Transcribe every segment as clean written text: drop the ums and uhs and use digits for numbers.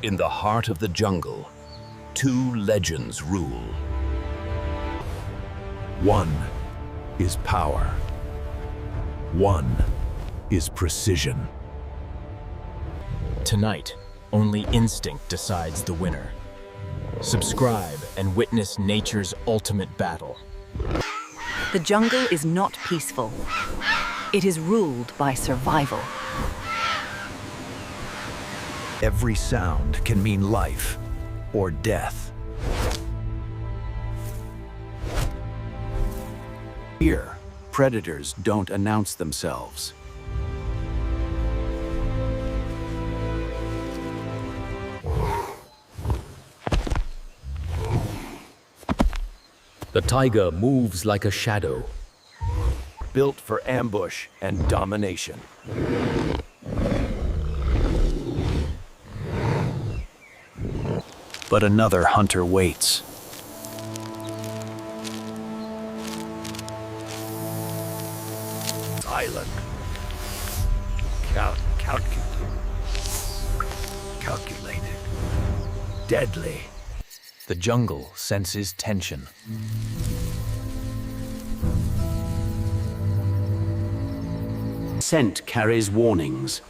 In the heart of the jungle, two legends rule. One is power. One is precision. Tonight, only instinct decides the winner. Subscribe and witness nature's ultimate battle. The jungle is not peaceful. It is ruled by survival. Every sound can mean life or death. Here, predators don't announce themselves. The tiger moves like a shadow. Built for ambush and domination. But another hunter waits. Silent. Calculated. Deadly. The jungle senses tension. Scent carries warnings.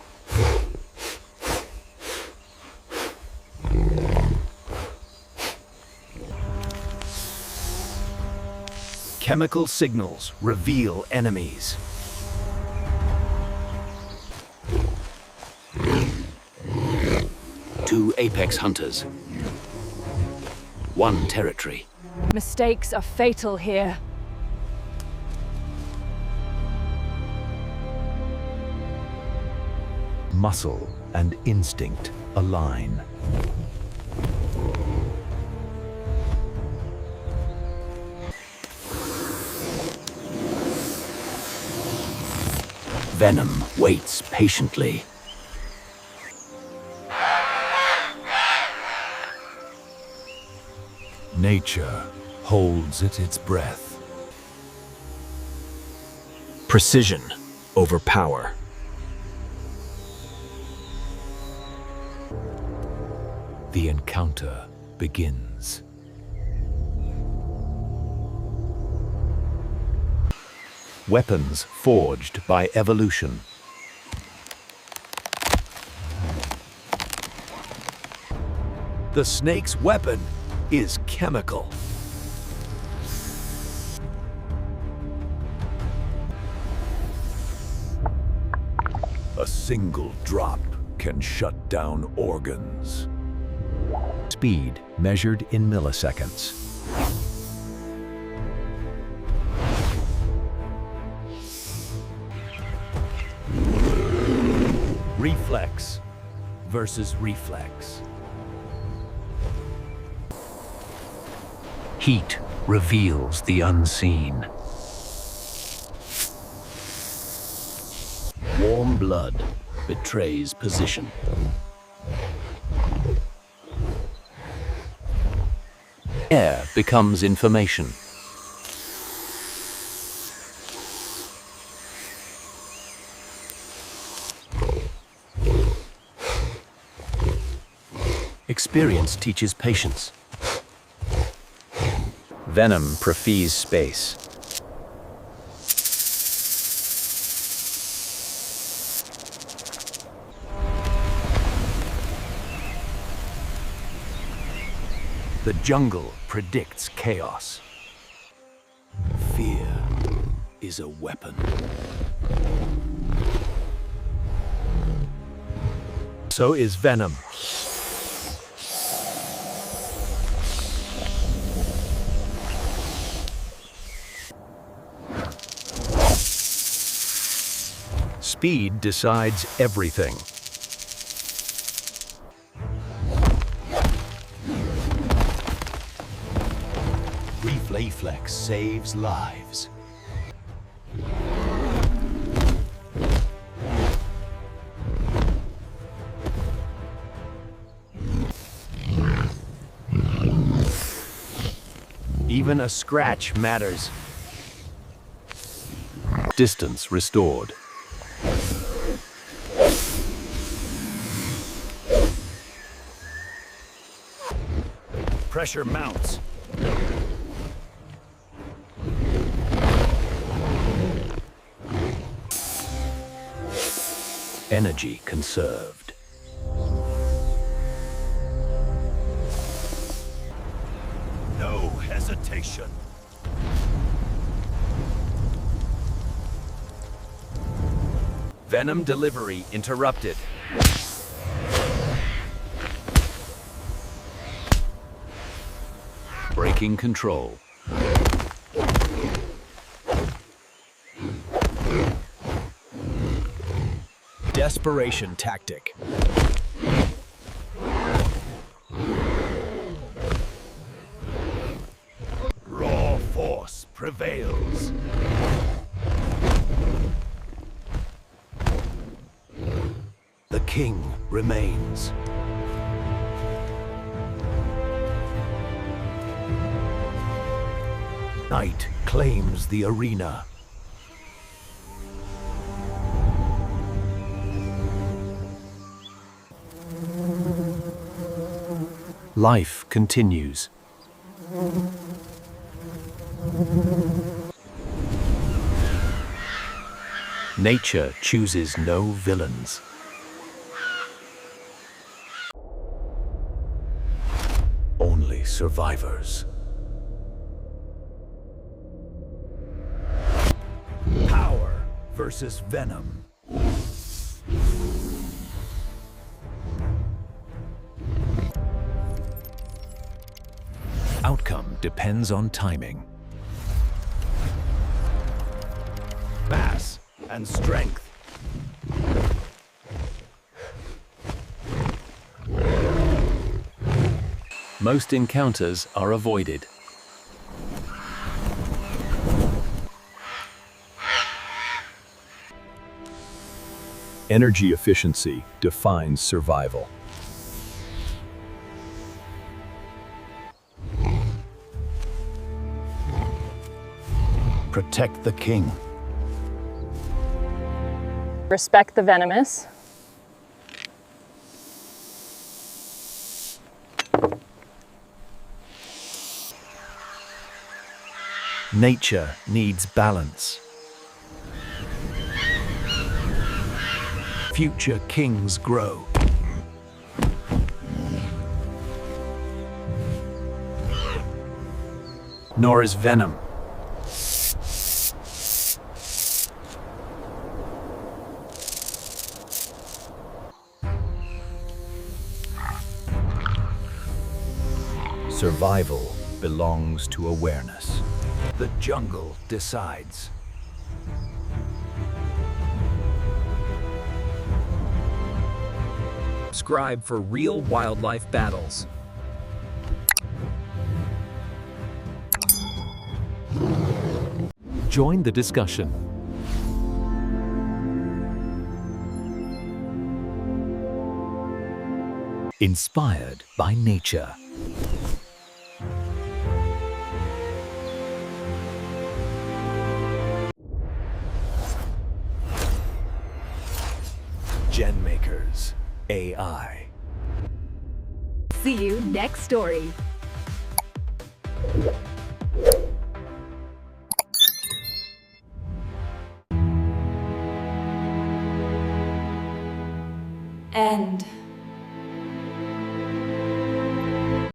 Chemical signals reveal enemies. Two apex hunters. One territory. Mistakes are fatal here. Muscle and instinct align. Venom waits patiently. Nature holds at its breath. Precision over power. The encounter begins. Weapons forged by evolution. The snake's weapon is chemical. A single drop can shut down organs. Speed measured in milliseconds. Reflex versus reflex. Heat reveals the unseen. Warm blood betrays position. Air becomes information. Experience teaches patience. Venom prefers space. The jungle predicts chaos. Fear is a weapon. So is venom. Speed decides everything. Reflex saves lives. Even a scratch matters. Distance restored. Pressure mounts. Energy conserved. No hesitation. Venom delivery interrupted. Breaking control. Desperation tactic. Raw force prevails. The king remains. Night claims the arena. Life continues. Nature chooses no villains. Only survivors. Power versus venom. Outcome depends on timing. Mass and strength. Most encounters are avoided. Energy efficiency defines survival. Protect the king. Respect the venomous. Nature needs balance. Future kings grow. Nor is venom. Survival belongs to awareness. The jungle decides. Subscribe for real wildlife battles. Join the discussion. Inspired by nature. GenMakers AI. See you next story. End.